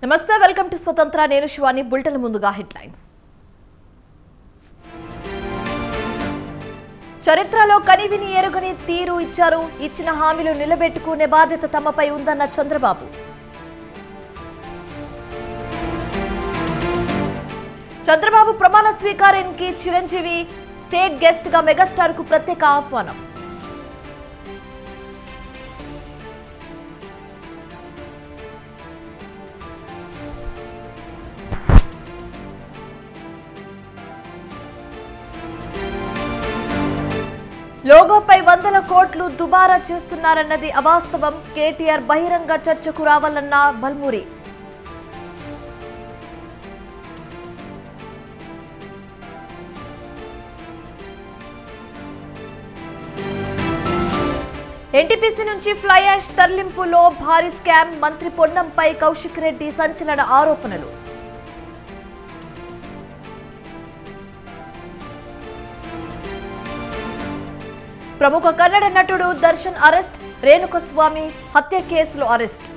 నమస్తే welcome to స్వతంత్ర నేను శివాని బులెటిన్ ముందుగా హెడ్లైన్స్ చరిత్రలో కనివిని ఎరుగని తీరు ఇచ్చారు ఇచ్చిన హామీలు నిలబెట్టుకునే బాధ్యత తమపై ఉందన్న చంద్రబాబు చంద్రబాబు ప్రమాణ స్వీకారానికి చిరంజీవి స్టేట్ గెస్ట్ గా మెగాస్టార్ కు ప్రత్యేక ఆహ్వానం లోగోపై 100 కోట్లు దుబారా చేస్తున్నారన్నది అవాస్తవం కేటీఆర్ బహిరంగ చర్చకు రావాలన్న బల్మూరి ఎన్టీపీసీ నుంచి ఫ్లై యాష్ తరలింపులో భారీ స్కామ్ మంత్రి పొన్నంపై కౌశిక్ రెడ్డి సంచలన ఆరోపణలు ప్రముఖ కన్నడ నటుడు దర్శన్ అరెస్ట్ రేణుకస్వామి హత్య కేసులో అరెస్ట్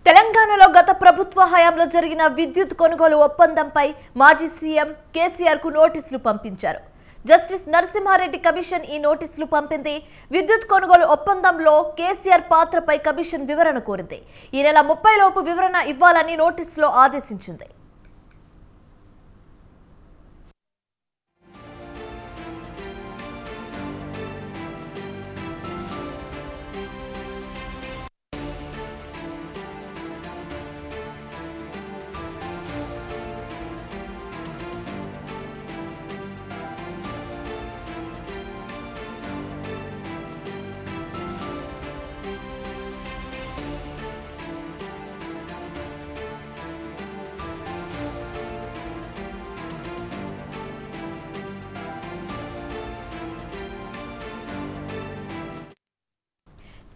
తెలంగాణలో గత ప్రభుత్వ హయాంలో జరిగిన విద్యుత్ కొనుగోలు ఒప్పందంపై మాజీ సీఎం కేసీఆర్ కు నోటీసులు పంపించారు. జస్టిస్ నరసింహారెడ్డి కమిషన్ ఈ నోటీసులు పంపింది. విద్యుత్ కొనుగోలు ఒప్పందంలో కేసీఆర్ పాత్రపై కమిషన్ వివరణ కోరింది. ఈ నెల 30 లోపు వివరణ ఇవ్వాలని నోటీసులో ఆదేశించింది.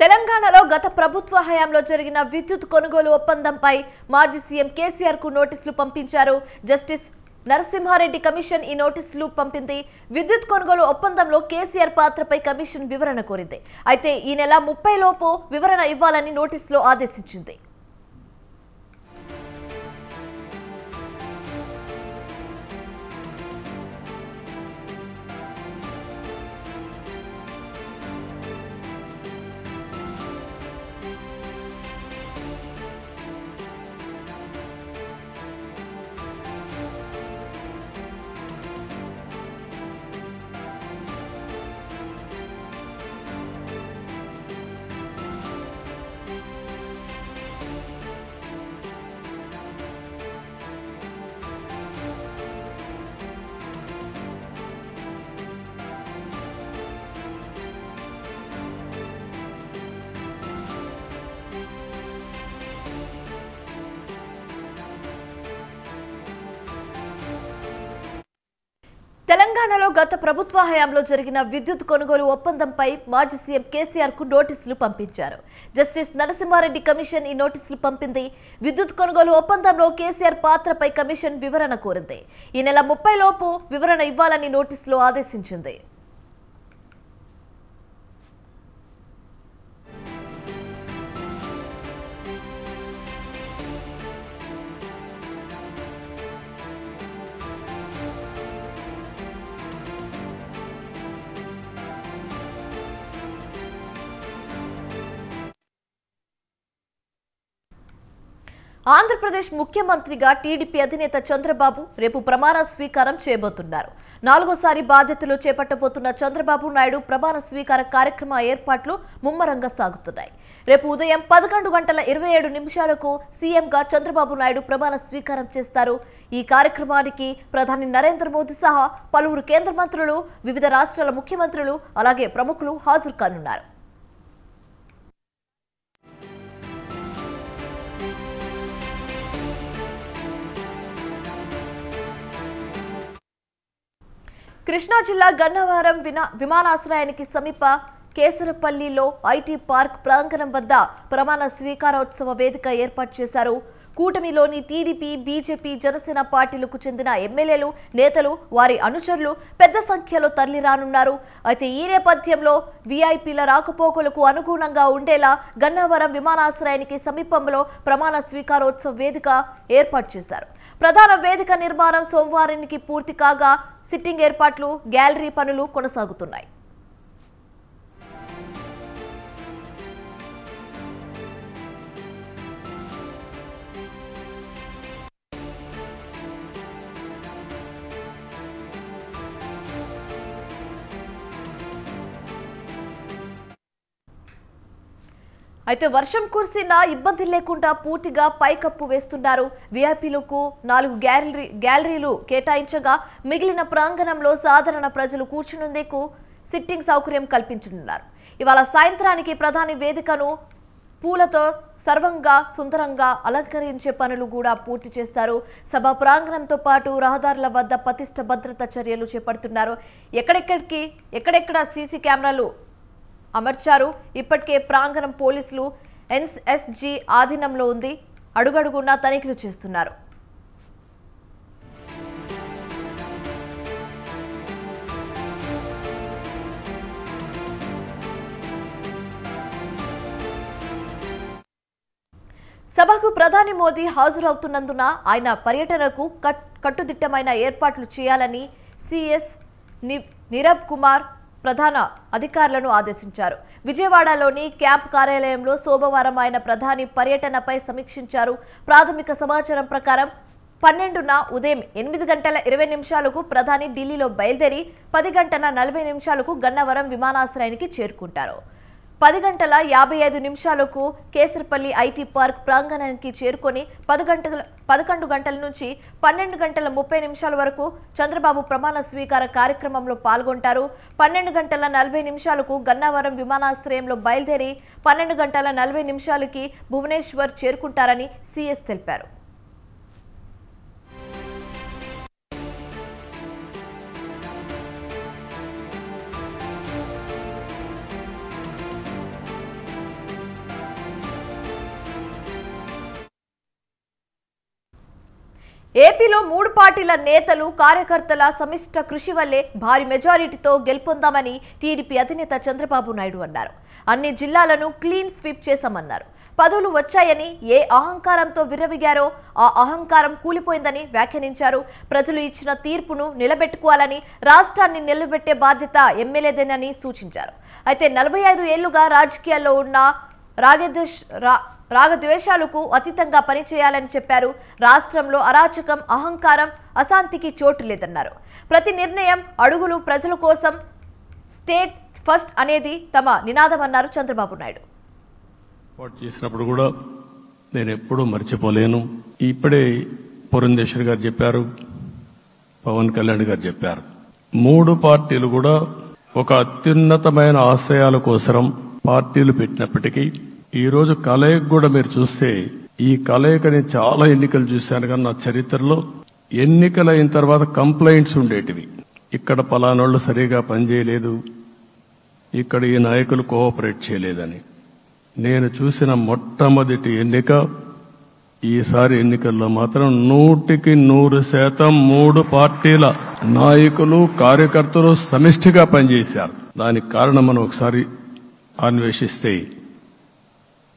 తెలంగాణలో గత ప్రభుత్వ హయాంలో జరిగిన విద్యుత్ కొనుగోలు ఒప్పందంపై మాజీ సీఎం కేసీఆర్ కు నోటీసులు పంపించారు. జస్టిస్ నరసింహారెడ్డి కమిషన్ ఈ నోటీసులు పంపింది. విద్యుత్ కొనుగోలు ఒప్పందంలో కేసీఆర్ పాత్రపై కమిషన్ వివరణ కోరింది. అయితే ఈ నెల 30 లోపు వివరణ ఇవ్వాలని నోటీసులో ఆదేశించింది. తెలంగాణలో గత ప్రభుత్వ హయాంలో జరిగిన విద్యుత్ కొనుగోలు ఒప్పందంపై మాజీ సీఎం కేసీఆర్ కు నోటీసులు పంపించారు. జస్టిస్ నరసింహారెడ్డి కమిషన్ ఈ నోటీసులు పంపింది. విద్యుత్ కొనుగోలు ఒప్పందంలో కేసీఆర్ పాత్రపై కమిషన్ వివరణ కోరింది. ఈ నెల 30 లోపు వివరణ ఇవ్వాలని నోటీసులో ఆదేశించింది. ఆంధ్రప్రదేశ్ ముఖ్యమంత్రిగా టీడీపీ అధినేత చంద్రబాబు రేపు ప్రమాణ స్వీకారం చేయబోతున్నారు. 4వ బాధ్యతలు చేపట్టబోతున్న చంద్రబాబు నాయుడు ప్రమాణ స్వీకార కార్యక్రమ ఏర్పాట్లు ముమ్మరంగా సాగుతున్నాయి. రేపు ఉదయం 11:27 సీఎంగా చంద్రబాబు నాయుడు ప్రమాణ స్వీకారం చేస్తారు. ఈ కార్యక్రమానికి ప్రధాని నరేంద్ర మోదీ సహా పలువురు కేంద్ర మంత్రులు, వివిధ రాష్ట్రాల ముఖ్యమంత్రులు, అలాగే ప్రముఖులు హాజరు కానున్నారు. కృష్ణా జిల్లా గన్నవరం విమానాశ్రయానికి సమీప కేసరపల్లిలో ఐటీ పార్క్ ప్రాంగణం వద్ద ప్రమాణ స్వీకారోత్సవ వేదిక ఏర్పాటు చేశారు. కూటమిలోని టీడీపీ, బీజేపీ, జనసేన పార్టీలకు చెందిన ఎమ్మెల్యేలు, నేతలు, వారి అనుచరులు పెద్ద సంఖ్యలో తరలిరానున్నారు. అయితే ఈ నేపథ్యంలో వీఐపీల రాకపోకలకు అనుగుణంగా ఉండేలా గన్నవరం విమానాశ్రయానికి సమీపంలో ప్రమాణ స్వీకారోత్సవ వేదిక ఏర్పాటు చేశారు. ప్రధాన వేదిక నిర్మాణం సోమవారానికి పూర్తి కాగా సిట్టింగ్ ఏర్పాట్లు, గ్యాలరీ పనులు కొనసాగుతున్నాయి. అయితే వర్షం కురిసినా ఇబ్బంది లేకుండా పూర్తిగా పైకప్పు వేస్తున్నారు. వీఐపీలకు 4 గ్యాలరీలు కేటాయించగా మిగిలిన ప్రాంగణంలో సాధారణ ప్రజలు కూర్చునేందుకు సిట్టింగ్ సౌకర్యం కల్పించనున్నారు. ఇవాళ సాయంత్రానికి ప్రధాని వేదికను పూలతో సర్వంగా సుందరంగా అలంకరించే పనులు కూడా పూర్తి చేస్తారు. సభా ప్రాంగణంతో పాటు రహదారుల వద్ద పటిష్ట భద్రతా చర్యలు చేపడుతున్నారు. ఎక్కడెక్కడ సీసీ కెమెరాలు అమర్చారు. ఇప్పటికే ప్రాంగణం పోలీసులు ఎన్ఎస్జీ ఆధీనంలో ఉంది. అడుగడుగునా తనిఖీలు చేస్తున్నారు. సభకు ప్రధాని మోదీ హాజరవుతున్నందున ఆయన పర్యటనకు కట్టుదిట్టమైన ఏర్పాట్లు చేయాలని సిఎస్ నీరబ్ కుమార్ ప్రధాన అధికారులను ఆదేశించారు. విజయవాడలోని క్యాంప్ కార్యాలయంలో సోమవారం ఆయన ప్రధాని పర్యటనపై సమీక్షించారు. ప్రాథమిక సమాచారం ప్రకారం 12న ఉదయం 8:20 ప్రధాని ఢిల్లీలో బయలుదేరి 10:40 గన్నవరం విమానాశ్రయానికి చేరుకుంటారు. 10:55 కేసరపల్లి ఐటీ పార్క్ ప్రాంగణానికి చేరుకొని 11 గంటల నుంచి 12:30 వరకు చంద్రబాబు ప్రమాణ స్వీకార కార్యక్రమంలో పాల్గొంటారు. 12:40 గన్నవరం విమానాశ్రయంలో బయలుదేరి 12:40 భువనేశ్వర్ చేరుకుంటారని సీఎస్ తెలిపారు. ఏపీలో 3 పార్టీల నేతలు, కార్యకర్తల సమిష్ట కృషి వల్లే భారీ మెజారిటీతో గెలుపొందామని టీడీపీ అధినేత చంద్రబాబు నాయుడు అన్నారు. అన్ని జిల్లాలను క్లీన్ స్వీప్ చేశామన్నారు. పదవులు వచ్చాయని ఏ అహంకారంతో విర్రవిగారో ఆ అహంకారం కూలిపోయిందని వ్యాఖ్యానించారు. ప్రజలు ఇచ్చిన తీర్పును నిలబెట్టుకోవాలని, రాష్ట్రాన్ని నిలబెట్టే బాధ్యత ఎమ్మెల్యేదేనని సూచించారు. అయితే 45 ఏళ్లుగా రాజకీయాల్లో ఉన్న రాగద్వేషాలకు అతీతంగా పనిచేయాలని చెప్పారు. రాష్ట్రంలో అరాచకం, అహంకారం, అశాంతికి చోటు లేదన్నారు. ప్రతి నిర్ణయం, అడుగులు ప్రజల కోసం, స్టేట్ ఫస్ట్ అనేది తమ నినాదమన్నారు చంద్రబాబు నాయుడు. చేసినప్పుడు కూడా నేను ఎప్పుడూ మర్చిపోలేను. ఇప్పుడే పురంధేశ్వర్ గారు చెప్పారు, పవన్ కళ్యాణ్ గారు చెప్పారు. 3 పార్టీలు కూడా ఒక అత్యున్నతమైన ఆశయాల కోసం పార్టీలు పెట్టినప్పటికీ ఈ రోజు కలయిక కూడా మీరు చూస్తే, ఈ కలయికని చాలా ఎన్నికలు చూశాను కానీ నా చరిత్రలో ఎన్నికలైన తర్వాత కంప్లైంట్స్ ఉండేటివి. ఇక్కడ పలానోళ్లు సరిగా పనిచేయలేదు, ఇక్కడ ఈ నాయకులు కోఆపరేట్ చేయలేదని. నేను చూసిన మొట్టమొదటి ఎన్నిక, ఈసారి ఎన్నికల్లో మాత్రం 100% 3 పార్టీల నాయకులు, కార్యకర్తలు సమిష్టిగా పనిచేశారు. దానికి కారణం మనం ఒకసారి అన్వేషిస్తే,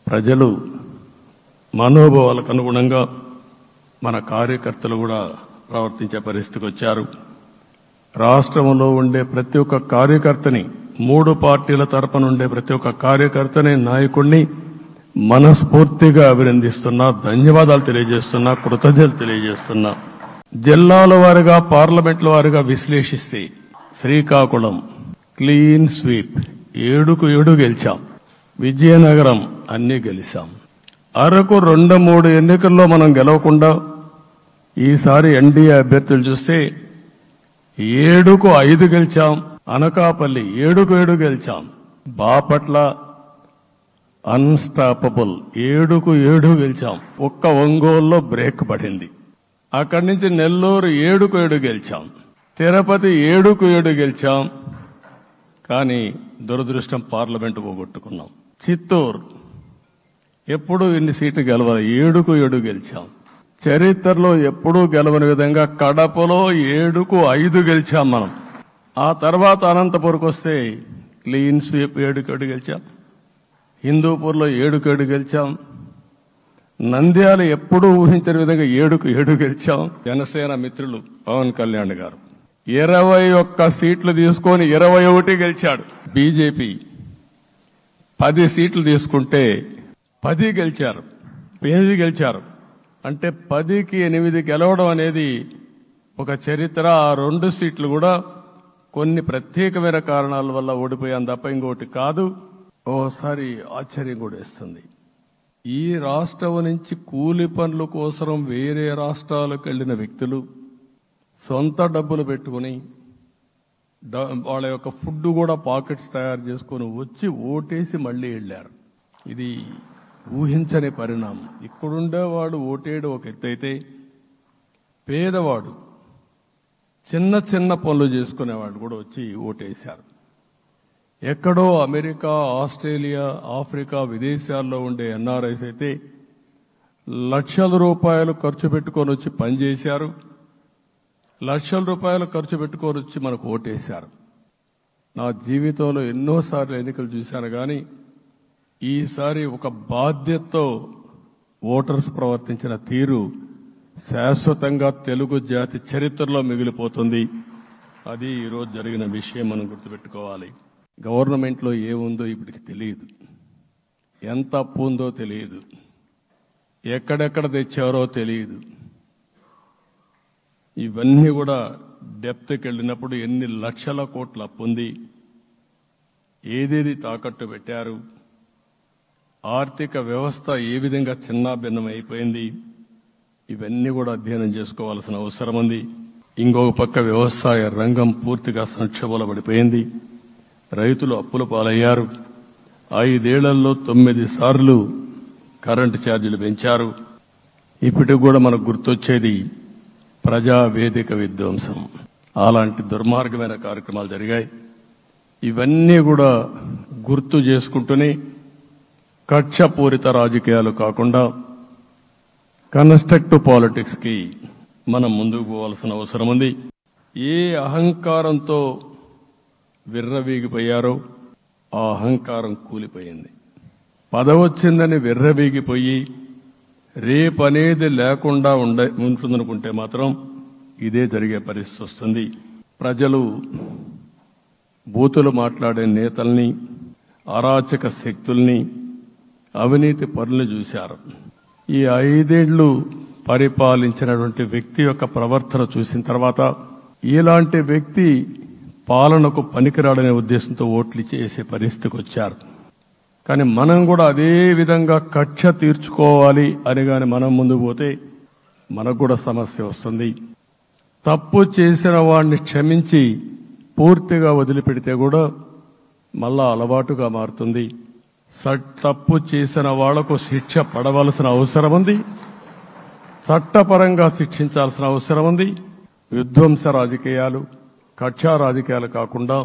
ప్రజలు మనోభావాలకు అనుగుణంగా మన కార్యకర్తలు కూడా ప్రవర్తించే పరిస్థితికి వచ్చారు. రాష్ట్రంలో ఉండే ప్రతి ఒక్క కార్యకర్తని, 3 పార్టీల తరపున ఉండే ప్రతి ఒక్క కార్యకర్తని, నాయకుడిని మనస్ఫూర్తిగా అభినందిస్తున్నా, ధన్యవాదాలు తెలియజేస్తున్నా, కృతజ్ఞతలు తెలియజేస్తున్నా. జిల్లాల వారిగా, పార్లమెంట్ల వారిగా విశ్లేషిస్తే శ్రీకాకుళం క్లీన్ స్వీప్ 7కు 7 గెలిచాం. విజయనగరం అన్ని గెలిచాం. అరకు 2-3 ఎన్నికల్లో మనం గెలవకుండా ఈసారి ఎన్డీఏ అభ్యర్థులు చూస్తే 7కు 5 గెలిచాం. అనకాపల్లి 7కు 7 గెలిచాం. బాపట్ల అన్స్టాపబుల్ 7కు 7 గెలిచాం. ఒక్క ఒంగోలులో బ్రేక్ పడింది. అక్కడి నుంచి నెల్లూరు 7కు 7 గెలిచాం. తిరుపతి 7కు 7 గెలిచాం. కానీ దురదృష్టం పార్లమెంటు పోగొట్టుకున్నాం. చిత్తూరు ఎప్పుడూ ఇన్ని సీట్లు గెలవాలి, 7కు 7 గెలిచాం. చరిత్రలో ఎప్పుడూ గెలవని విధంగా కడపలో 7కు 5 గెలిచాం మనం. ఆ తర్వాత అనంతపురకు వస్తే క్లీన్ స్వీప్ 7కు 7 గెలిచాం. హిందూపూర్లో 7కు 7 గెలిచాం. నంద్యాల ఎప్పుడూ ఊహించని విధంగా 7కు 7 గెలిచాం. జనసేన మిత్రులు పవన్ కళ్యాణ్ గారు 21 సీట్లు తీసుకొని 21 గెలిచాడు. బీజేపీ 10 సీట్లు తీసుకుంటే 10 గెలిచారు, 8 గెలిచారు. అంటే 10కి 8 గెలవడం అనేది ఒక చరిత్ర. ఆ 2 సీట్లు కూడా కొన్ని ప్రత్యేకమైన కారణాల వల్ల ఓడిపోయాం తప్ప ఇంకోటి కాదు. ఓసారి ఆశ్చర్యం కూడా వేస్తుంది. ఈ రాష్ట్రం నుంచి కూలి పనుల కోసం వేరే రాష్ట్రాలకు వెళ్లిన వ్యక్తులు సొంత డబ్బులు పెట్టుకుని వాళ్ళ యొక్క ఫుడ్ కూడా పాకెట్స్ తయారు చేసుకుని వచ్చి ఓటేసి మళ్లీ వెళ్లారు. ఇది ఊహించని పరిణామం. ఇక్కడుండేవాడు ఓటేయడం ఒక ఎత్తైతే, పేదవాడు చిన్న చిన్న పనులు చేసుకునేవాడు కూడా వచ్చి ఓటేశారు. ఎక్కడో అమెరికా, ఆస్ట్రేలియా, ఆఫ్రికా, విదేశాల్లో ఉండే ఎన్ఆర్ఐస్ అయితే లక్షల రూపాయలు ఖర్చు పెట్టుకొని వచ్చి పనిచేశారు. లక్షల రూపాయలు ఖర్చు పెట్టుకొని వచ్చి మనకు ఓటేశారు. నా జీవితంలో ఎన్నోసార్లు ఎన్నికలు చూశాను, కానీ ఈసారి ఒక బాధ్యతతో ఓటర్స్ ప్రవర్తించిన తీరు శాశ్వతంగా తెలుగు జాతి చరిత్రలో మిగిలిపోతుంది. అది ఈరోజు జరిగిన విషయం మనం గుర్తుపెట్టుకోవాలి. గవర్నమెంట్లో ఏముందో ఇప్పటికి తెలియదు, ఎంత అప్పు ఉందో తెలియదు, ఎక్కడెక్కడ తెచ్చారో తెలియదు. ఇవన్నీ కూడా డెప్త్కి వెళ్ళినప్పుడు ఎన్ని లక్షల కోట్ల అప్పు ఉంది, ఏదేది తాకట్టు పెట్టారు, ఆర్థిక వ్యవస్థ ఏ విధంగా చిన్నాభిన్నం అయిపోయింది, ఇవన్నీ కూడా అధ్యయనం చేసుకోవాల్సిన అవసరం ఉంది. ఇంకొక పక్క వ్యవసాయ రంగం పూర్తిగా సంక్షోభంలో పడిపోయింది. రైతులు అప్పుల పాలయ్యారు. 5 ఏళ్లలో 9 సార్లు కరెంటు ఛార్జీలు పెంచారు. ఇప్పటికి కూడా మనకు గుర్తొచ్చేది ప్రజావేదిక విధ్వంసం. అలాంటి దుర్మార్గమైన కార్యక్రమాలు జరిగాయి. ఇవన్నీ కూడా గుర్తు చేసుకుంటూనే కక్షపూరిత రాజకీయాలు కాకుండా కన్స్ట్రక్టివ్ పాలిటిక్స్ కి మనం ముందుకు పోవాల్సిన అవసరం ఉంది. ఏ అహంకారంతో విర్రవీగిపోయారో ఆ అహంకారం కూలిపోయింది. పదవొచ్చిందని విర్రవీగిపోయి రేపనేది లేకుండా ఉంటుందనుకుంటే మాత్రం ఇదే జరిగే పరిస్థితి వస్తుంది. ప్రజలు బూతులు మాట్లాడే నేతల్ని, అరాచక శక్తుల్ని, అవినీతి పరుల్ని చూశారు. ఈ 5 ఏళ్లు పరిపాలించినటువంటి వ్యక్తి యొక్క ప్రవర్తన చూసిన తర్వాత ఇలాంటి వ్యక్తి పాలనకు పనికిరాడనే ఉద్దేశంతో ఓట్లు చేసే పరిస్థితికి వచ్చారు. కానీ మనం కూడా అదే విధంగా కక్ష తీర్చుకోవాలి అని గాని మనం ముందుకు పోతే మనకు కూడా సమస్య వస్తుంది. తప్పు చేసిన వాడిని క్షమించి పూర్తిగా వదిలిపెడితే కూడా మళ్ళా అలవాటుగా మారుతుంది. తప్పు చేసిన వాళ్లకు శిక్ష పడవలసిన అవసరం ఉంది, చట్టపరంగా శిక్షించాల్సిన అవసరం ఉంది. విధ్వంస రాజకీయాలు, కక్షా రాజకీయాలు కాకుండా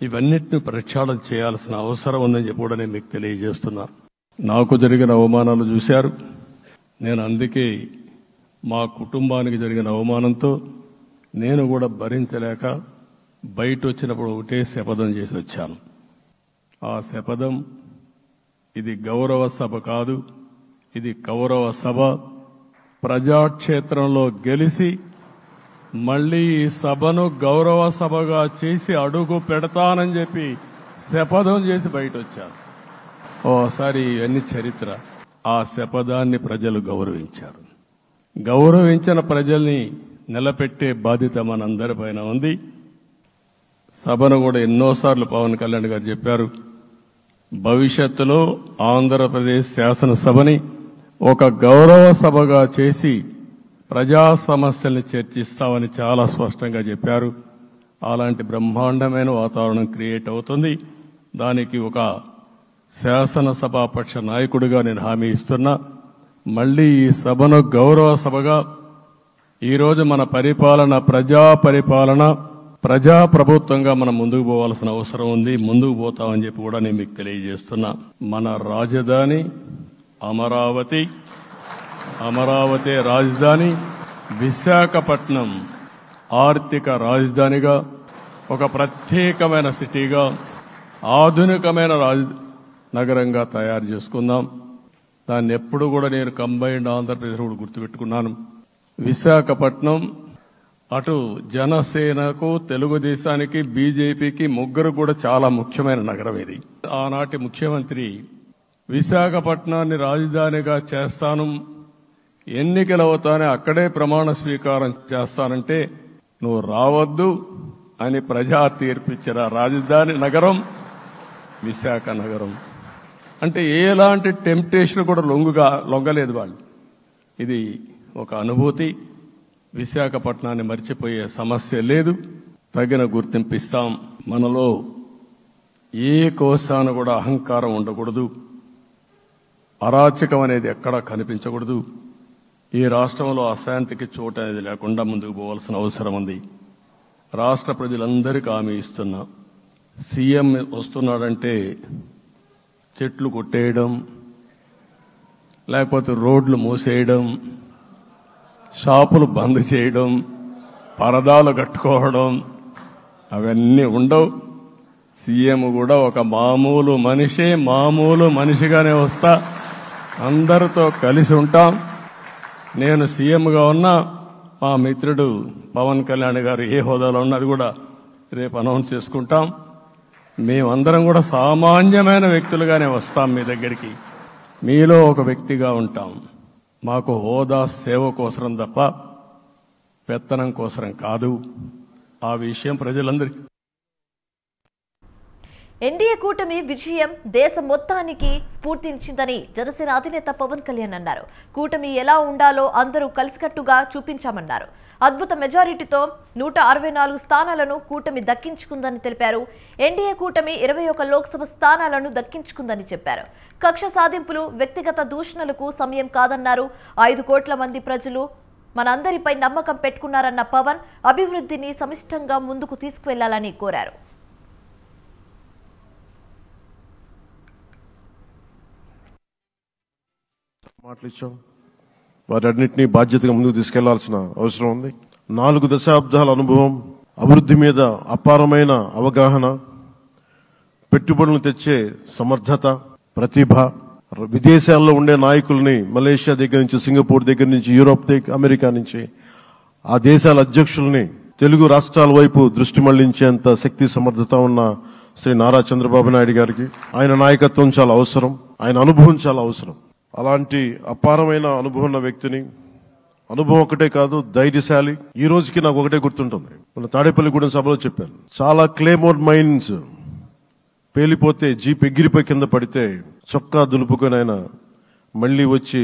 ఇవన్నిటిని ప్రక్షాళన చేయాల్సిన అవసరం ఉందని చెప్పి కూడా నేను మీకు తెలియజేస్తున్నా. నాకు జరిగిన అవమానాలు చూశారు. నేను అందుకే మా కుటుంబానికి జరిగిన అవమానంతో నేను కూడా భరించలేక బయట వచ్చినప్పుడు ఒకటే శపథం చేసి వచ్చాను. ఆ శపథం, ఇది గౌరవ సభ కాదు, ఇది కౌరవ సభ. ప్రజాక్షేత్రంలో గెలిచి మళ్లీ ఈ సభను గౌరవ సభగా చేసి అడుగు పెడతానని చెప్పి శపథం చేసి బయట వచ్చాను. ఓసారి ఇవన్నీ చరిత్ర. ఆ శపథాన్ని ప్రజలు గౌరవించారు. గౌరవించిన ప్రజల్ని నిలబెట్టే బాధ్యత మనందరిపైన ఉంది. సభను కూడా ఎన్నోసార్లు పవన్ కళ్యాణ్ గారు చెప్పారు, భవిష్యత్తులో ఆంధ్రప్రదేశ్ శాసనసభని ఒక గౌరవ సభగా చేసి ప్రజా సమస్యల్ని చర్చిస్తామని చాలా స్పష్టంగా చెప్పారు. అలాంటి బ్రహ్మాండమైన వాతావరణం క్రియేట్ అవుతుంది. దానికి ఒక శాసనసభాపక్ష నాయకుడిగా నేను హామీ ఇస్తున్నా. మళ్లీ ఈ సభను గౌరవ సభగా ఈరోజు మన పరిపాలన ప్రజా ప్రభుత్వంగా మనం ముందుకు పోవాల్సిన అవసరం ఉంది. ముందుకు పోతామని చెప్పి కూడా నేను మీకు తెలియజేస్తున్నా. మన రాజధాని అమరావతి రాజధాని, విశాఖపట్నం ఆర్థిక రాజధానిగా, ఒక ప్రత్యేకమైన సిటీగా, ఆధునికమైన నగరంగా తయారు చేసుకుందాం. దాన్ని ఎప్పుడు కూడా నేను కంబైన్డ్ ఆంధ్రప్రదేశ్ కూడా గుర్తుపెట్టుకున్నాను. విశాఖపట్నం అటు జనసేనకు, తెలుగుదేశానికి, బీజేపీకి ముగ్గురు కూడా చాలా ముఖ్యమైన నగరం ఇది. ఆనాటి ముఖ్యమంత్రి విశాఖపట్నాన్ని రాజధానిగా చేస్తాను, ఎన్నికలు అవుతానే అక్కడే ప్రమాణ స్వీకారం చేస్తానంటే నువ్వు రావద్దు అని ప్రజా తీర్పిచ్చిన రాజధాని నగరం విశాఖ నగరం. అంటే ఎలాంటి టెంప్టేషన్ కూడా లొంగలేదు వాళ్ళు. ఇది ఒక అనుభూతి. విశాఖపట్నాన్ని మర్చిపోయే సమస్య లేదు. తగిన గుర్తింపు ఇస్తాం. మనలో ఏ కోశాన కూడా అహంకారం ఉండకూడదు. అరాచకం అనేది ఎక్కడా కనిపించకూడదు. ఈ రాష్ట్రంలో అశాంతికి చోటు అనేది లేకుండా ముందుకు పోవాల్సిన అవసరం ఉంది. రాష్ట్ర ప్రజలందరికీ హామీ ఇస్తున్నా, సీఎం వస్తున్నాడంటే చెట్లు కొట్టేయడం, లేకపోతే రోడ్లు మూసేయడం, షాపులు బంద్ చేయడం, పరదాలు కట్టుకోవడం అవన్నీ ఉండవు. సీఎం కూడా ఒక మామూలు మనిషిగానే వస్తా, అందరితో కలిసి ఉంటాం. నేను సీఎంగా ఉన్నా, మా మిత్రుడు పవన్ కళ్యాణ్ గారు ఏ హోదాలో ఉన్నది కూడా రేపు అనౌన్స్ చేసుకుంటాం. మేమందరం కూడా సామాన్యమైన వ్యక్తులుగానే వస్తాం మీ దగ్గరికి. మీలో ఒక వ్యక్తిగా ఉంటాం. మాకు హోదా సేవ కోసరం తప్ప పెత్తనం కోసరం కాదు. ఆ విషయం ప్రజలందరికీ. ఎన్డీఏ కూటమి విజయం దేశం మొత్తానికి స్ఫూర్తినిచ్చిందని జనసేన అధినేత పవన్ కళ్యాణ్ అన్నారు. కూటమి ఎలా ఉండాలో అందరూ కలిసికట్టుగా చూపించామన్నారు. అద్భుత మెజారిటీతో 164 స్థానాలను కూటమి దక్కించుకుందని తెలిపారు. ఎన్డీఏ కూటమి 21 లోక్సభ స్థానాలను దక్కించుకుందని చెప్పారు. కక్ష సాధింపులు, వ్యక్తిగత దూషణలకు సమయం కాదన్నారు. 5 కోట్ల మంది ప్రజలు మనందరిపై నమ్మకం పెట్టుకున్నారన్న పవన్ అభివృద్ధిని సమిష్టంగా ముందుకు తీసుకువెళ్లాలని కోరారు. మాటలిచ్చాం, వారన్నింటినీ బాధ్యతగా ముందుకు తీసుకెళ్లాల్సిన అవసరం ఉంది. 4 దశాబ్దాల అనుభవం, అభివృద్ధి మీద అపారమైన అవగాహన, పెట్టుబడులను తెచ్చే సమర్థత, ప్రతిభ, విదేశాల్లో ఉండే నాయకుల్ని మలేషియా దగ్గర నుంచి, సింగపూర్ దగ్గర నుంచి, యూరోప్ అమెరికా నుంచి ఆ దేశాల అధ్యక్షుల్ని తెలుగు రాష్ట్రాల వైపు దృష్టి మళ్లించేంత శక్తి సమర్థత ఉన్న శ్రీ నారా చంద్రబాబు నాయుడు గారికి ఆయన నాయకత్వం చాలా అవసరం, ఆయన అనుభవం చాలా అవసరం. అలాంటి అపారమైన అనుభవం ఉన్న వ్యక్తిని, అనుభవం ఒకటే కాదు, ధైర్యశాలి. ఈ రోజుకి నాకు ఒకటే గుర్తుంటుంది, మన తాడేపల్లిగూడెం సభలో చెప్పాను. చాలా క్లేమోర్ మైన్స్ పేలిపోతే, జీప్ ఎగిరిపోయి కింద పడితే చొక్కా దులుపుకొని ఆయన మళ్లీ వచ్చి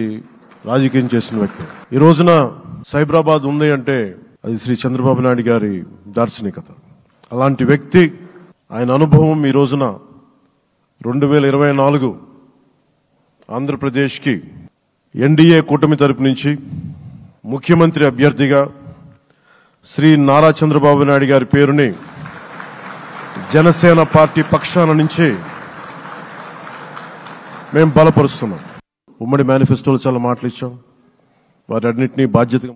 రాజకీయం చేసిన వ్యక్తి. ఈ రోజున సైబరాబాద్ ఉంది అంటే అది శ్రీ చంద్రబాబు నాయుడు గారి దార్శనికత. అలాంటి వ్యక్తి, ఆయన అనుభవం ఈ రోజున 2024 ఆంధ్రప్రదేశ్కి ఎన్డీఏ కూటమి తరపు నుంచి ముఖ్యమంత్రి అభ్యర్థిగా శ్రీ నారా చంద్రబాబు నాయుడు గారి పేరుని జనసేన పార్టీ పక్షాన నుంచి మేము బలపరుస్తున్నాం. ఉమ్మడి మేనిఫెస్టోలో చాలా మాటలు ఇచ్చాం, వారన్నింటినీ బాధ్యతగా.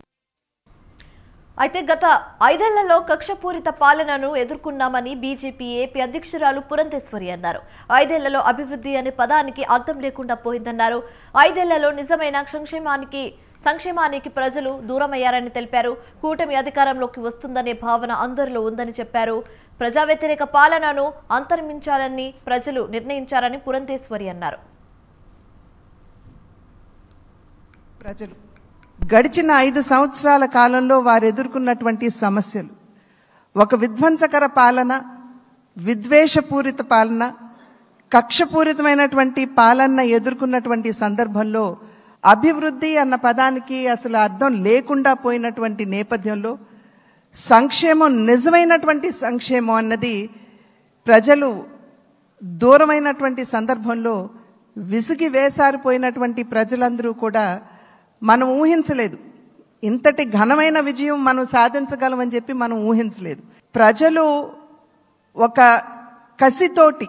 అయితే గత 5 ఏళ్లలో కక్షపూరిత పాలనను ఎదుర్కొన్నామని బీజేపీ ఏపీ అధ్యక్షురాలు పురంధేశ్వరి అన్నారు. 5 ఏళ్లలో అభివృద్ధి అనే పదానికి అర్థం లేకుండా పోయిందన్నారు. 5 ఏళ్లలో నిజమైన సంక్షేమానికి ప్రజలు దూరమయ్యారని తెలిపారు. కూటమి అధికారంలోకి వస్తుందనే భావన అందరిలో ఉందని చెప్పారు. ప్రజా వ్యతిరేక పాలనను అంతర్మించాలని ప్రజలు నిర్ణయించారని పురంధేశ్వరి అన్నారు. ప్రజలు గడిచిన 5 సంవత్సరాల కాలంలో వారు ఎదుర్కొన్నటువంటి సమస్యలు, ఒక విధ్వంసకర పాలన, విద్వేషపూరిత పాలన, కక్షపూరితమైనటువంటి పాలన ఎదుర్కొన్నటువంటి సందర్భంలో అభివృద్ధి అన్న పదానికి అసలు అర్థం లేకుండా పోయినటువంటి నేపథ్యంలో సంక్షేమం, నిజమైనటువంటి సంక్షేమం అన్నది ప్రజలు దూరమైనటువంటి సందర్భంలో విసిగి వేసారిపోయినటువంటి ప్రజలందరూ కూడా మనం ఊహించలేదు. ఇంతటి ఘనమైన విజయం మనం సాధించగలమని చెప్పి మనం ఊహించలేదు. ప్రజలు ఒక కసితోటి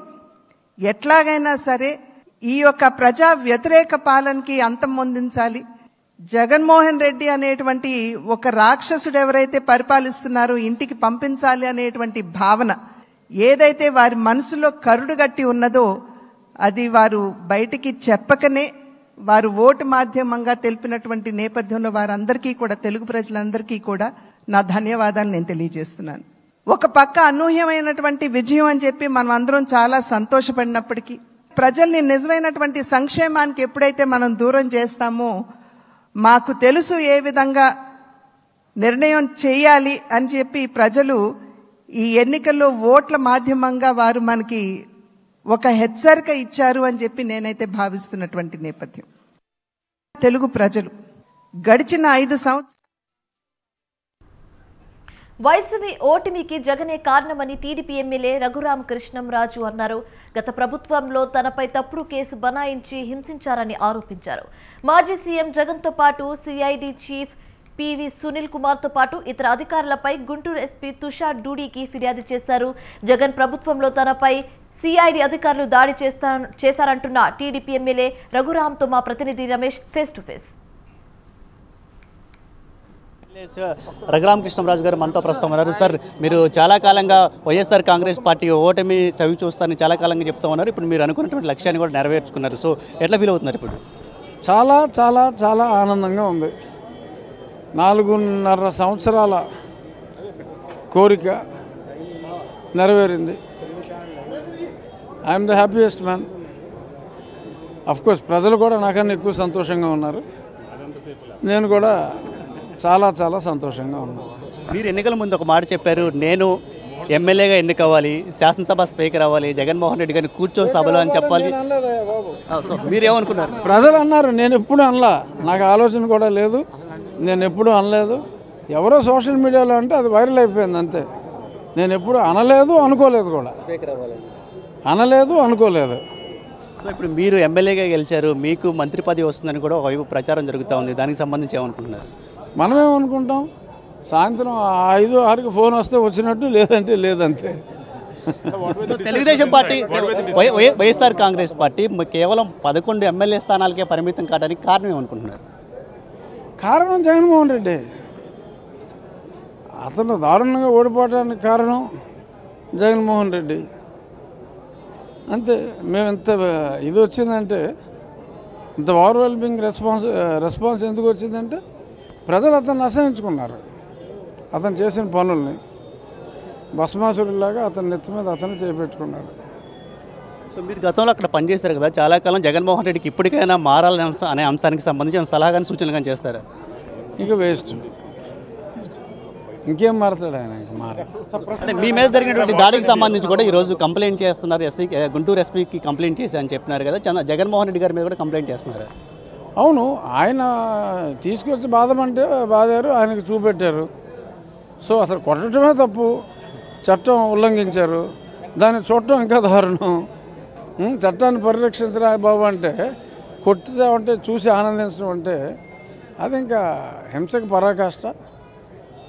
ఎట్లాగైనా సరే ఈ యొక్క ప్రజా వ్యతిరేక పాలనకి అంతం పొందించాలి, జగన్మోహన్ రెడ్డి అనేటువంటి ఒక రాక్షసుడు ఎవరైతే పరిపాలిస్తున్నారో ఇంటికి పంపించాలి అనేటువంటి భావన ఏదైతే వారి మనసులో కరుడుగట్టి ఉన్నదో అది వారు బయటికి చెప్పకనే వారు ఓటు మాధ్యమంగా తెలిపినటువంటి నేపథ్యంలో వారందరికీ కూడా, తెలుగు ప్రజలందరికీ కూడా నా ధన్యవాదాలు నేను తెలియజేస్తున్నాను. ఒక పక్క అనూహ్యమైనటువంటి విజయం అని చెప్పి మనం అందరం చాలా సంతోషపడినప్పటికీ ప్రజల్ని నిజమైనటువంటి సంక్షేమానికి ఎప్పుడైతే మనం దూరం చేస్తామో మాకు తెలుసు ఏ విధంగా నిర్ణయం చేయాలి అని చెప్పి ప్రజలు ఈ ఎన్నికల్లో ఓట్ల మాధ్యమంగా వారు మనకి ఒక హెచ్చరిక ఇచ్చారు అని చెప్పి నేనైతే భావిస్తున్నటువంటి నేపథ్యం. తెలుగు ప్రజలు గడిచిన 5 సంవత్సరాలు వైసీపీ ఓటమికి జగనే కారణమని టీడీపీ ఎమ్మెల్యే రఘురామకృష్ణంరాజు అన్నారు. గత ప్రభుత్వంలో తనపై తప్పుడు కేసు బనాయించి హింసించారని ఆరోపించారు. మాజీ సీఎం జగన్తో పాటు సిఐడి చీఫ్ పివి సునీల్ కుమార్తో పాటు ఇతర అధికారులపై గుంటూరు ఎస్పీ తుషార్ డూడీకి ఫిర్యాదు చేశారు. జగన్ ప్రభుత్వంలో తనపై సిఐడి అధికారులు దాడి చేశారంటున్న టీడీపీ ఎమ్మెల్యే రఘురామ్తో మా ప్రతినిధి Ramesh face to face. Raghurama Krishnam Raju గారు మనతో ప్రస్తుతం ఉన్నారు. సార్, మీరు చాలా కాలంగా వైఎస్ఆర్ కాంగ్రెస్ పార్టీ ఓటమి చవి చూస్తారని చాలా కాలంగా చెప్తా ఉన్నారు. ఇప్పుడు మీరు అనుకున్నటువంటి లక్ష్యాన్ని కూడా నెరవేర్చుకున్నారు. సో ఎట్లా ఫీల్ అవుతున్నారు ఇప్పుడు? చాలా చాలా చాలా ఆనందంగా ఉంది. 4.5 సంవత్సరాల కోరిక నెరవేరింది. I'm the happiest man. Of course ప్రజలు కూడా నాకన్నా ఎక్కువ సంతోషంగా ఉన్నారు. నేను కూడా చాలా చాలా సంతోషంగా ఉన్నాను. మీరు ఎన్నికల ముందు ఒక మాట చెప్పారు, నేను ఎమ్మెల్యేగా ఎన్నికవ్వాలి, శాసనసభ స్పీకర్ అవ్వాలి, జగన్మోహన్ రెడ్డి గారిని కూర్చో సభలో అని చెప్పాలి. మీరేమనుకున్నారు? ప్రజలు అన్నారు, నేను ఎప్పుడు అనలా, నాకు ఆలోచన కూడా లేదు, నేను ఎప్పుడు అనలేదు. ఎవరో సోషల్ మీడియాలో అంటే అది వైరల్ అయిపోయింది అంతే. నేను ఎప్పుడు అనలేదు, అనుకోలేదు కూడా. అనలేదు, అనుకోలేదు. సో ఇప్పుడు మీరు ఎమ్మెల్యేగా గెలిచారు, మీకు మంత్రి పదవి వస్తుందని కూడా ఒకవైపు ప్రచారం జరుగుతూ ఉంది. దానికి సంబంధించి ఏమనుకుంటున్నారు? మనమేమనుకుంటాం, సాయంత్రం 5-6కి ఫోన్ వస్తే వచ్చినట్టు, లేదంటే లేదంతే. తెలుగుదేశం పార్టీ, వైఎస్ఆర్ కాంగ్రెస్ పార్టీ కేవలం 11 ఎమ్మెల్యే స్థానాలకే పరిమితం కావడానికి కారణం ఏమనుకుంటున్నారు? కారణం జగన్మోహన్ రెడ్డి. అతను దారుణంగా ఓడిపోవడానికి కారణం జగన్మోహన్ రెడ్డి అంతే. మేము ఇంత ఇది వచ్చిందంటే, ఇంత ఓవర్వెల్మింగ్ రెస్పాన్స్ ఎందుకు వచ్చిందంటే ప్రజలు అతన్ని అసహించుకున్నారు. అతను చేసిన పనుల్ని భస్మాసురులాగా అతని నెత్తి మీద అతను చేపెట్టుకున్నాడు. సో మీరు గతంలో అక్కడ పనిచేశారు కదా చాలా కాలం, జగన్మోహన్ రెడ్డికి ఇప్పటికైనా మారాలని అనే అంశానికి సంబంధించి సలహా కానీ సూచనలు కానీ చేస్తారా? ఇంకా వేస్ట్, ఇంకేం మారుతాడు ఆయన, ఇంకా అంటే మీ మీద జరిగినటువంటి దాడికి సంబంధించి కూడా ఈరోజు కంప్లైంట్ చేస్తున్నారు. గుంటూరు ఎస్పీకి కంప్లైంట్ చేశారని చెప్పినారు కదా, జగన్మోహన్ రెడ్డి గారి మీద కూడా కంప్లైంట్ చేస్తున్నారు. అవును, ఆయన తీసుకొచ్చి బాధమంటే బాధారు, ఆయనకు చూపెట్టారు. సో అసలు కొట్టడమే తప్పు, చట్టం ఉల్లంఘించారు, దాన్ని చూడటం ఇంకా దారుణం. చట్టాన్ని పరిరక్షించరా బాబు అంటే, కొట్టితే అంటే చూసి ఆనందించడం అంటే అది ఇంకా హింసకు పరాకాష్ట.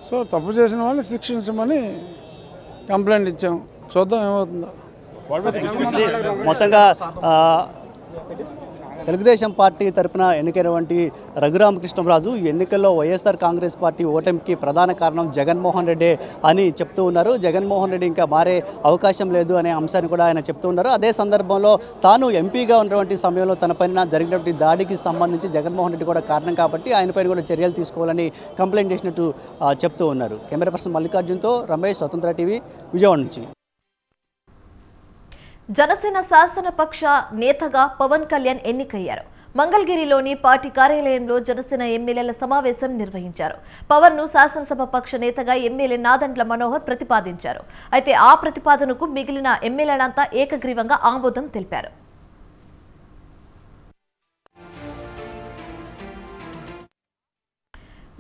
సో తప్పు చేసిన వాళ్ళని శిక్షించమని కంప్లైంట్ ఇచ్చాం, చూద్దాం ఏమవుతుందో. మొత్తంగా తెలుగుదేశం పార్టీ తరఫున ఎన్నికైనటువంటి రఘురామకృష్ణంరాజు ఎన్నికల్లో వైఎస్ఆర్ కాంగ్రెస్ పార్టీ ఓటమికి ప్రధాన కారణం జగన్మోహన్ రెడ్డి అని చెప్తూ ఉన్నారు. జగన్మోహన్ రెడ్డి ఇంకా మారే అవకాశం లేదు అనే అంశాన్ని కూడా ఆయన చెప్తూ ఉన్నారు. అదే సందర్భంలో తాను ఎంపీగా ఉన్నటువంటి సమయంలో తన పైన జరిగినటువంటి దాడికి సంబంధించి జగన్మోహన్ రెడ్డి కూడా కారణం కాబట్టి ఆయన పైన కూడా చర్యలు తీసుకోవాలని కంప్లైంట్ చేసినట్టు చెప్తూ ఉన్నారు. కెమెరా పర్సన్ మల్లికార్జున్తో రమేష్, స్వతంత్ర టీవీ, విజయవాడ నుంచి. జనసేన శాసనపక్ష నేతగా పవన్ కళ్యాణ్ ఎన్నికయ్యారు. మంగళగిరిలోని పార్టీ కార్యాలయంలో జనసేన ఎమ్మెల్యేల సమావేశం నిర్వహించారు. పవన్ ను శాసనసభ పక్ష నేతగా ఎమ్మెల్యే నాదండ్ల మనోహర్ ప్రతిపాదించారు. అయితే ఆ ప్రతిపాదనకు మిగిలిన ఎమ్మెల్యేలంతా ఏకగ్రీవంగా ఆమోదం తెలిపారు.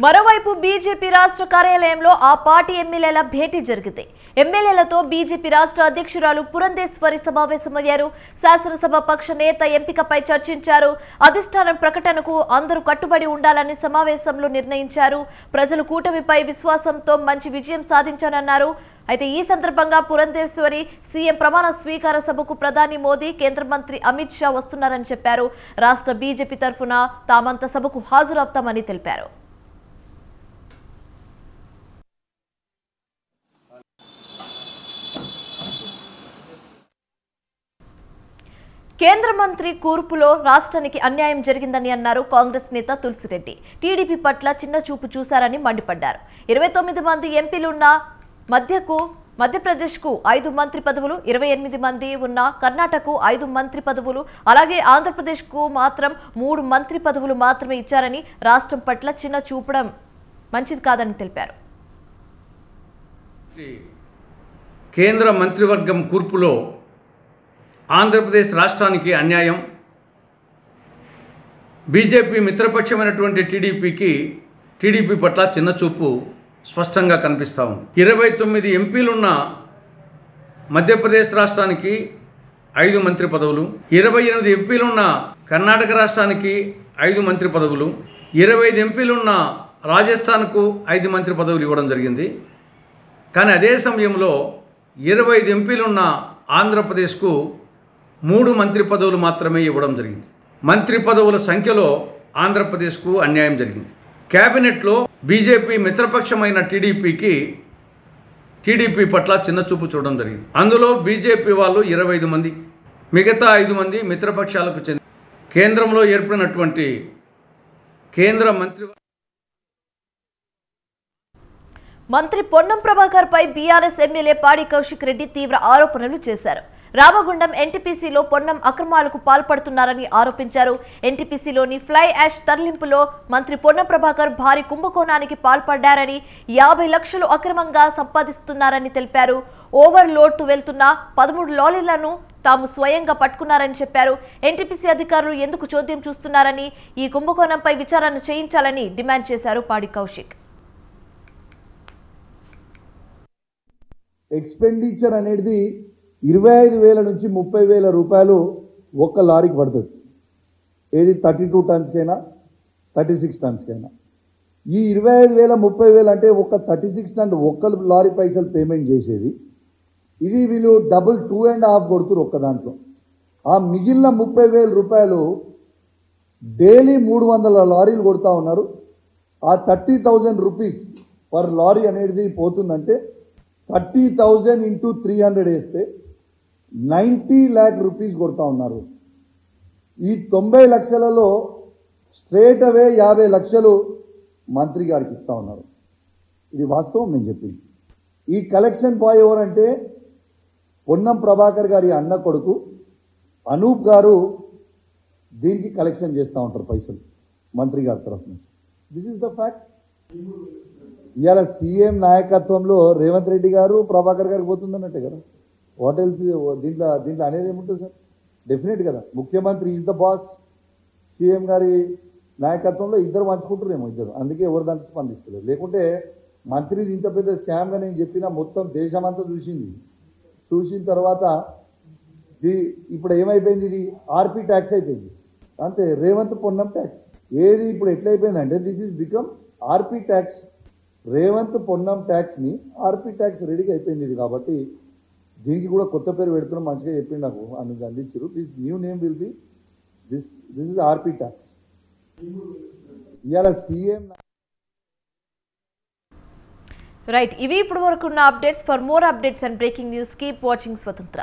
మరోవైపు బీజేపీ రాష్ట్ర కార్యాలయంలో ఆ పార్టీ ఎమ్మెల్యేల భేటీ జరిగింది. ఎమ్మెల్యేలతో బీజేపీ రాష్ట్ర అధ్యక్షురాలు పురంధేశ్వరి సమావేశమయ్యారు. శాసనసభ పక్ష నేత ఎంపికపై చర్చించారు. అధిష్టానం ప్రకటనకు అందరూ కట్టుబడి ఉండాలని సమావేశంలో నిర్ణయించారు. ప్రజలు కూటమిపై విశ్వాసంతో మంచి విజయం సాధించారన్నారు. అయితే ఈ సందర్భంగా పురంధేశ్వరి సీఎం ప్రమాణ స్వీకార సభకు ప్రధాని మోదీ, కేంద్ర మంత్రి అమిత్ షా వస్తున్నారని చెప్పారు. రాష్ట్ర బీజేపీ తరఫున తామంతా సభకు హాజరవుతామని తెలిపారు. కేంద్ర మంత్రి కూర్పులో రాష్ట్రానికి అన్యాయం జరిగిందని అన్నారు కాంగ్రెస్ నేత తులసిరెడ్డి. టీడీపీ పట్ల చిన్న చూపు చూశారని మండిపడ్డారు. 29 మంది ఎంపీలున్న మధ్యప్రదేశ్కు 5 మంత్రి పదవులు, 28 మంది ఉన్న కర్ణాటకకు 5 మంత్రి పదవులు, అలాగే ఆంధ్రప్రదేశ్కు మాత్రం 3 మంత్రి పదవులు మాత్రమే ఇచ్చారని, రాష్ట్రం పట్ల చిన్న చూపడం మంచిది కాదని తెలిపారు. కేంద్ర మంత్రివర్గం కూర్పులో ఆంధ్రప్రదేశ్ రాష్ట్రానికి అన్యాయం, బీజేపీ మిత్రపక్షమైనటువంటి టీడీపీ పట్ల చిన్నచూపు స్పష్టంగా కనిపిస్తూ ఉంది. 29 ఎంపీలున్న మధ్యప్రదేశ్ రాష్ట్రానికి 5 మంత్రి పదవులు, 28 ఎంపీలున్న కర్ణాటక రాష్ట్రానికి 5 మంత్రి పదవులు, 25 ఎంపీలున్న రాజస్థాన్కు 5 మంత్రి పదవులు ఇవ్వడం జరిగింది. కానీ అదే సమయంలో 25 ఎంపీలున్న ఆంధ్రప్రదేశ్కు 3 మంత్రి పదవులు మాత్రమే ఇవ్వడం జరిగింది. మంత్రి పదవుల సంఖ్యలో ఆంధ్రప్రదేశ్కు అన్యాయం జరిగింది. కేబినెట్లో బీజేపీ మిత్రపక్షమైన టీడీపీ పట్ల చిన్నచూపు చూడడం జరిగింది. అందులో బీజేపీ వాళ్ళు 25 మంది, మిగతా 5 మంది మిత్రపక్షాలకు చెంది కేంద్రంలో ఏర్పడినటువంటి కేంద్ర మంత్రి పొన్నం ప్రభాకర్ పై బీఆర్ఎస్ ఎమ్మెల్యే పాడి కౌశిక్ రెడ్డి తీవ్ర ఆరోపణలు చేశారు. రామగుండం ఎన్టీపీసీలో పొన్నం అక్రమాలకు పాల్పడుతున్నారని ఆరోపించారు. ఎన్టీపీసీలోని ఫ్లై యాష్ తరలింపులో మంత్రి పొన్నం ప్రభాకర్ భారీ కుంభకోణానికి పాల్పడ్డారని, 50 లక్షలు అక్రమంగా సంపాదిస్తున్నారని తెలిపారు. ఓవర్లోడ్తో వెళ్తున్న 13 లారీలను తాము స్వయంగా పట్టుకున్నారని చెప్పారు. ఎన్టీపీసీ అధికారులు ఎందుకు చోద్యం చూస్తున్నారని, ఈ కుంభకోణంపై విచారణ చేయించాలని డిమాండ్ చేశారు పాడి కౌశిక్. ఎక్స్పెండిచర్ అనేది 25,000 నుంచి 30,000 రూపాయలు ఒక్క లారీకి పడుతుంది. ఏది 32 టన్స్కైనా 36 టన్స్కైనా. ఈ 25,000 30,000 అంటే ఒక్క 36 టన్ ఒక్క లారీ పైసలు పేమెంట్ చేసేది. ఇది వీళ్ళు డబుల్ 2.5 కొడుతురు ఒక్క దాంట్లో. ఆ మిగిలిన 30,000 రూపాయలు డైలీ 300 లారీలు కొడుతూ ఉన్నారు. ఆ 30,000 రూపీస్ పర్ లారీ అనేది పోతుందంటే 30,000 ఇంటూ 300 వేస్తే 90 lakh రూపీస్ కొడతా ఉన్నారు. ఈ 90 లక్షలలో స్ట్రేట్ అవే 50 లక్షలు మంత్రి గారికి ఇస్తా ఉన్నారు. ఇది వాస్తవం నేను చెప్పింది. ఈ కలెక్షన్ బాయ్ ఎవరంటే పొన్నం ప్రభాకర్ గారి అన్న కొడుకు అనూప్ గారు దీనికి కలెక్షన్ చేస్తూ ఉంటారు పైసలు మంత్రి గారి తరఫు నుంచి. This is the fact. ఇవాళ సీఎం నాయకత్వంలో రేవంత్ రెడ్డి గారు ప్రభాకర్ గారికి పోతుందన్నట్టే కదా. వాట్ ఎల్స్ దీంట్లో అనేది ఏముంటుంది సార్? డెఫినెట్ కదా. ముఖ్యమంత్రి ఈజ్ ద బాస్. సీఎం గారి నాయకత్వంలో ఇద్దరు పంచుకుంటారేమో ఇద్దరు, అందుకే ఎవరు దానికి స్పందిస్తలేదు. లేకుంటే మంత్రిది ఇంత పెద్ద స్కామ్గా నేను చెప్పినా మొత్తం దేశమంతా చూసిన తర్వాత ఇప్పుడు ఏమైపోయింది, ఇది ఆర్పీ ట్యాక్స్ అయిపోయింది. అంతే, రేవంత్ పొన్నం ట్యాక్స్. ఏది ఇప్పుడు ఎట్లయిపోయిందంటే this is become RP tax. Revanth Ponnam ట్యాక్స్ని ఆర్పీ ట్యాక్స్ రెడీగా అయిపోయింది ఇది. కాబట్టి దీనికి కూడా కొత్త పేరు పెడుతున్నాం, మంచిగా చెప్పింది నాకు అందించారు. This new name will be this is RP tax. ఇవాళ సీఎం రైట్. ఇవి ఇప్పుడు వరకు ఉన్న updates. For more updates and breaking news keep watching స్వతంత్ర.